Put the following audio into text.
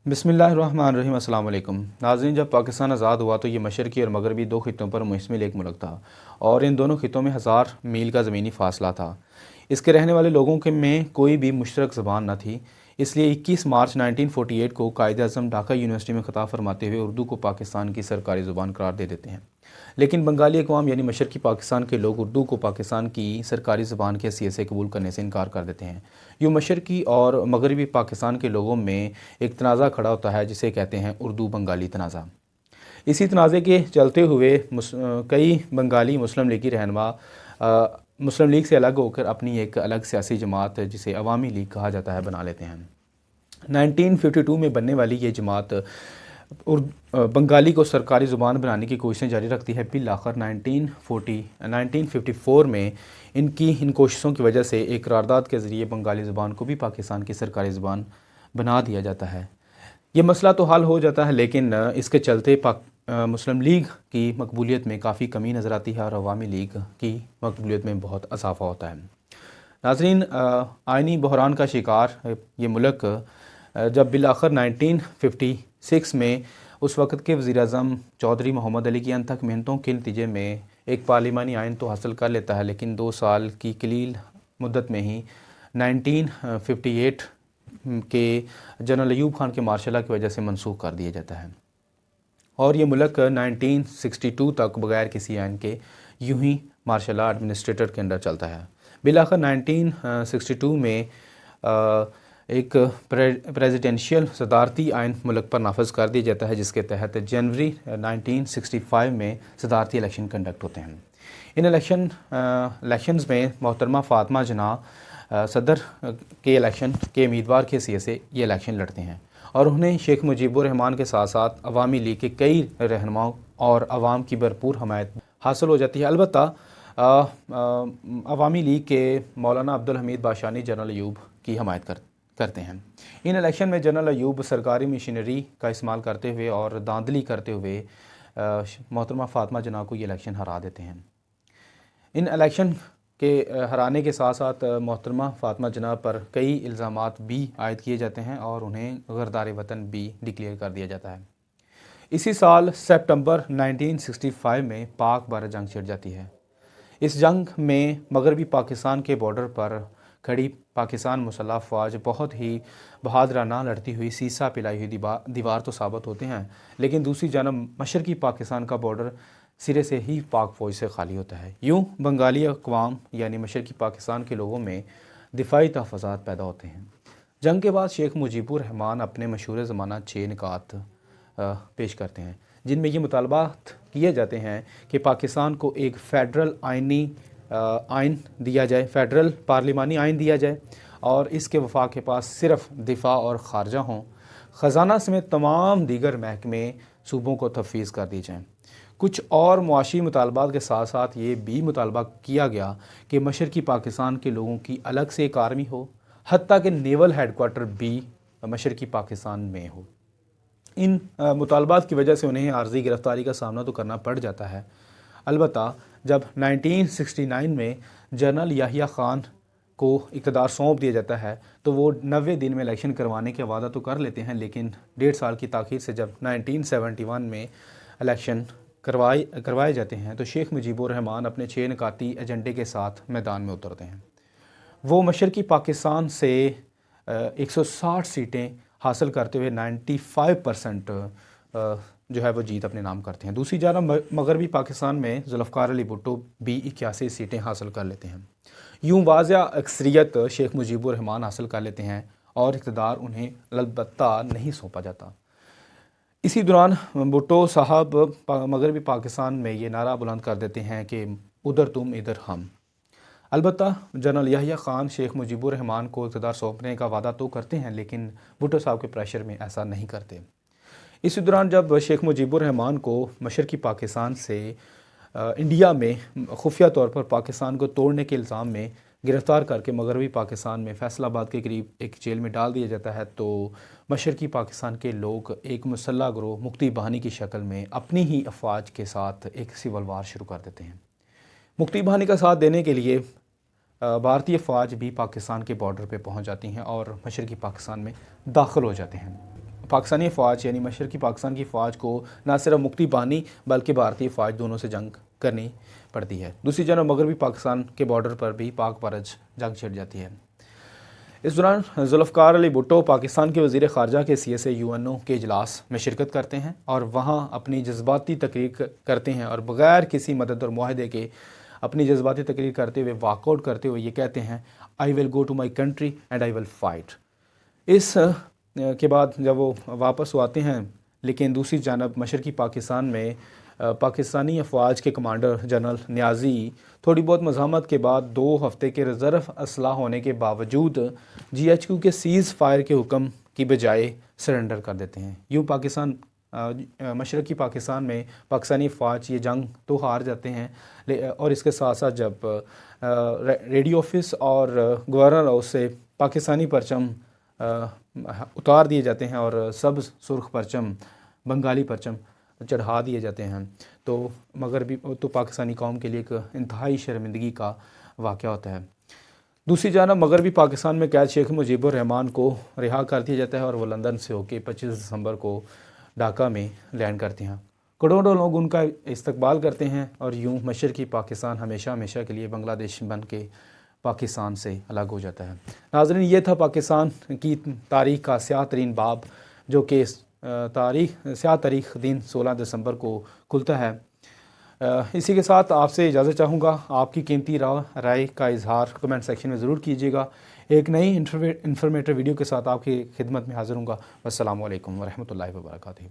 बिस्मिल्लाहिर्रहमानिर्रहीम। अस्सलाम वालेकुम नाज़रीन, जब पाकिस्तान आज़ाद हुआ तो ये मशरक़ी और मगरबी दो खित्तों पर मुश्तमिल एक मुल्क था और इन दोनों खित्तों में हज़ार मील का ज़मीनी फ़ासला था। इसके रहने वाले लोगों के में कोई भी मुश्तरक ज़बान न थी। इसलिए 21 मार्च 1948 को कायद-ए-आज़म ढाका यूनिवर्सिटी में ख़िताब फरमाते हुए उर्दू को पाकिस्तान की सरकारी ज़ुबान करार दे देते हैं। लेकिन बंगाली अक़वाम यानी मशरक़ी पाकिस्तान के लोग उर्दू को पाकिस्तान की सरकारी ज़बान की हैसियत से कबूल करने से इनकार कर देते हैं। यूँ मशरक़ी और मगरबी पाकिस्तान के लोगों में एक तनाज़ा खड़ा होता है जिसे कहते हैं उर्दू बंगाली तनाज़ा। इसी तनाज़े के चलते हुए कई बंगाली मुस्लिम लीगी रहनुमा मुस्लिम लीग से अलग होकर अपनी एक अलग सियासी जमात जिसे अवामी लीग कहा जाता है बना लेते हैं। 1952 में बनने वाली ये जमात बंगाली को सरकारी ज़ुबान बनाने की कोशिशें जारी रखती है। बिल आखिर 1954 में इनकी इन कोशिशों की वजह से एक करारदाद के ज़रिए बंगाली ज़ुबान को भी पाकिस्तान की सरकारी ज़ुबान बना दिया जाता है। ये मसला तो हल हो जाता है, लेकिन इसके चलते मुस्लिम लीग की मकबूलियत में काफ़ी कमी नज़र आती है और अवामी लीग की मकबूलियत में बहुत इजाफ़ा होता है। नाज़रीन, आइनी बहरान का शिकार ये मुल्क जब बिल आखिर 1956 में उस वक़्त के वज़ीर-ए-आज़म चौधरी मोहम्मद अली की अनथक मेहनतों के नतीजे में एक पार्लिमानी आइन तो हासिल कर लेता है, लेकिन 2 साल की कलील मुद्दत में ही 1958 के जनरल अयूब खान के मार्शल लॉ की वजह से मनसूख कर दिया जाता है और ये मुल्क 1962 तक बगैर किसी आइन के यूं ही मार्शल लॉ एडमिनिस्ट्रेटर के अंडर चलता है। बिल आखिर 1962 में एक प्रेसिडेंशियल सदारती आइन मुल्क पर नाफज कर दिया जाता है, जिसके तहत जनवरी 1965 में सदारती इलेक्शन कंडक्ट होते हैं। इन इलेक्शंस में मोहतरमा फ़ातिमा जिन्ना सदर के इलेक्शन के उम्मीदवार की हैसियत से ये इलेक्शन लड़ते हैं और उन्हें शेख मुजीबुर रहमान के साथ साथ अवामी लीग के कई रहनुमाओं और अवाम की भरपूर हमायत हासिल हो जाती है। अलबत्ता अवामी लीग के मौलाना अब्दुल हमीद बाशानी जनरल अयूब की हमायत करते हैं। इन इलेक्शन में जनरल अयूब सरकारी मशीनरी का इस्तेमाल करते हुए और धांधली करते हुए मोहतरमा फ़ातिमा जिन्ना को ये इलेक्शन हरा देते हैं। इन इलेक्शन के हराने के साथ साथ मोहतरमा फ़ातिमा जिन्ना पर कई इल्ज़ामात भी आयद किए जाते हैं और उन्हें गरदार वतन भी डिक्लेयर कर दिया जाता है। इसी साल सितंबर 1965 में पाक भारत जंग छिड़ जाती है। इस जंग में मगरबी पाकिस्तान के बॉर्डर पर खड़ी पाकिस्तान मुसल्लह फ़ौज बहुत ही बहादुराना लड़ती हुई सीसा पिलाई हुई दीवार तो साबित होते हैं, लेकिन दूसरी जानब मशरक़ी पाकिस्तान का बॉर्डर सिरे से ही पाक फ़ौज से खाली होता है। यूँ बंगाली अक़वाम यानी मशरक़ी पाकिस्तान के लोगों में दिफाई तहफ़्फ़ुज़ात पैदा होते हैं। जंग के बाद शेख मुजीबुर रहमान अपने मशहूर ज़माना 6 निकात पेश करते हैं, जिनमें ये मुतालबात किए जाते हैं कि पाकिस्तान को एक फ़ेडरल आइन दिया जाए, फ़ेडरल पार्लिमानी आइन दिया जाए और इसके वफाक के पास सिर्फ दिफा और ख़ारजा हों। ख़जाना समेत तमाम दीगर महकमे सूबों को तफवीज़ कर दी जाएँ। कुछ और मुआशी मुतालबात के साथ साथ ये भी मुतालबा किया गया कि मशरक़ी पाकिस्तान के लोगों की अलग से एक आर्मी हो, हत्ता कि नेवल हेडक्वार्टर भी मशरक़ी पाकिस्तान में हो। इन मुतालबात की वजह से उन्हें आर्जी गिरफ़्तारी का सामना तो करना पड़ जाता है। अलबत्ता जब 1969 में जनरल याहिया ख़ान को इक़्तिदार सौंप दिया जाता है तो वो 90 दिन में इलेक्शन करवाने का वादा तो कर लेते हैं, लेकिन 1.5 साल की ताख़ीर से जब 1971 में इलेक्शन करवाए जाते हैं तो शेख मुजीबुर रहमान अपने 6 निकाती एजेंडे के साथ मैदान में उतरते हैं। वो मशरक़ी पाकिस्तान से 160 सीटें हासिल करते हुए 95% जो है वो जीत अपने नाम करते हैं। दूसरी जानब मगरबी पाकिस्तान में ज़ुल्फ़िकार अली भुट्टो भी 81 सीटें हासिल कर लेते हैं। यूँ वाज़िया अक्सरियत शेख मुजीबुर रहमान हासिल कर लेते हैं और इक़्तिदार उन्हें अलबत्ता नहीं सौंपा जाता। इसी दौरान भुट्टो साहब मगरबी पाकिस्तान में ये नारा बुलंद कर देते हैं कि उधर तुम इधर हम। अलबत्ता जनरल याहिया ख़ान शेख मुजीबुर रहमान को इक़्तिदार सौंपने का वादा तो करते हैं, लेकिन भुट्टो साहब के प्रेशर में ऐसा नहीं करते। इसी दौरान जब शेख मुजीबुर रहमान को मशरक़ी पाकिस्तान से इंडिया में खुफिया तौर पर पाकिस्तान को तोड़ने के इल्ज़ाम में गिरफ़्तार करके मगरबी पाकिस्तान में फैसलाबाद के करीब एक जेल में डाल दिया जाता है, तो मशरक़ी पाकिस्तान के लोग एक मुसल्लह गिरोह मुक्ति बाहिनी की शक्ल में अपनी ही अफवाज के साथ एक सिविल वार शुरू कर देते हैं। मुक्ति बाहिनी का साथ देने के लिए भारतीय फ़ौज भी पाकिस्तान के बॉर्डर पे पहुंच जाती हैं और मशरक़ी पाकिस्तान में दाखिल हो जाते हैं। पाकिस्तानी फ़ौज यानी मशरक़ी पाकिस्तान की फ़ौज को न सिर्फ मुक्ति पानी बल्कि भारतीय फ़ौज दोनों से जंग करनी पड़ती है। दूसरी जानब मगरबी पाकिस्तान के बॉर्डर पर भी पाक फौज जंग छिड़ जाती है। इस दौरान जुल्फ़िकार अली भुट्टो पाकिस्तान के वज़ीर ख़ारजा के हैसियत से UNO के इजलास में शिरकत करते हैं और वहाँ अपनी जज्बाती तकरीर करते हैं और बग़ैर किसी मदद और मुआहदे के अपनी जज्बाती तकरीर करते हुए वाकआउट करते हुए ये कहते हैं, I will go to my country and I will fight. इस के बाद जब वो वापस आते हैं, लेकिन दूसरी जानब मशरक़ी पाकिस्तान में पाकिस्तानी अफवाज के कमांडर जनरल नियाज़ी थोड़ी बहुत मज़ाहमत के बाद 2 हफ़्ते के रिज़र्व असलाह होने के बावजूद GHQ के सीज़ फायर के हुक्म की बजाय सरेंडर कर देते हैं। यूँ पाकिस्तान मशरक़ी पाकिस्तान में पाकिस्तानी फ़ौज ये जंग तो हार जाते हैं और इसके साथ साथ जब रेडियो ऑफिस और गवर्नर हाउस से पाकिस्तानी परचम उतार दिए जाते हैं और सब्ज़ सुर्ख परचम बंगाली परचम चढ़ा दिए जाते हैं, तो मगरबी तो पाकिस्तानी कौम के लिए एक इंतहाई शर्मिंदगी का वाक़या होता है। दूसरी जानब मगरबी पाकिस्तान में कैद शेख मुजीबुर रहमान को रिहा कर दिया जाता है और वो लंदन से होकर 25 दिसंबर को ढाका में लैंड करते हैं। करोड़ों लोग उनका इस्तकबाल करते हैं और यूँ मशरक़ी पाकिस्तान हमेशा हमेशा के लिए बांग्लादेश बन के पाकिस्तान से अलग हो जाता है। नाज़रीन, ये था पाकिस्तान की तारीख़ का स्याह तरीन बाब, जो कि स्याह तारीख़ दिन 16 दिसंबर को खुलता है। इसी के साथ आपसे इजाज़त चाहूँगा। आपकी कीमती राय का इजहार कमेंट सेक्शन में ज़रूर कीजिएगा। एक नई इंफॉर्मेटिव वीडियो के साथ आपकी खिदमत में हाज़िर हूँगा। अस्सलामु अलैकुम व रहमतुल्लाहि व बरकातुहू।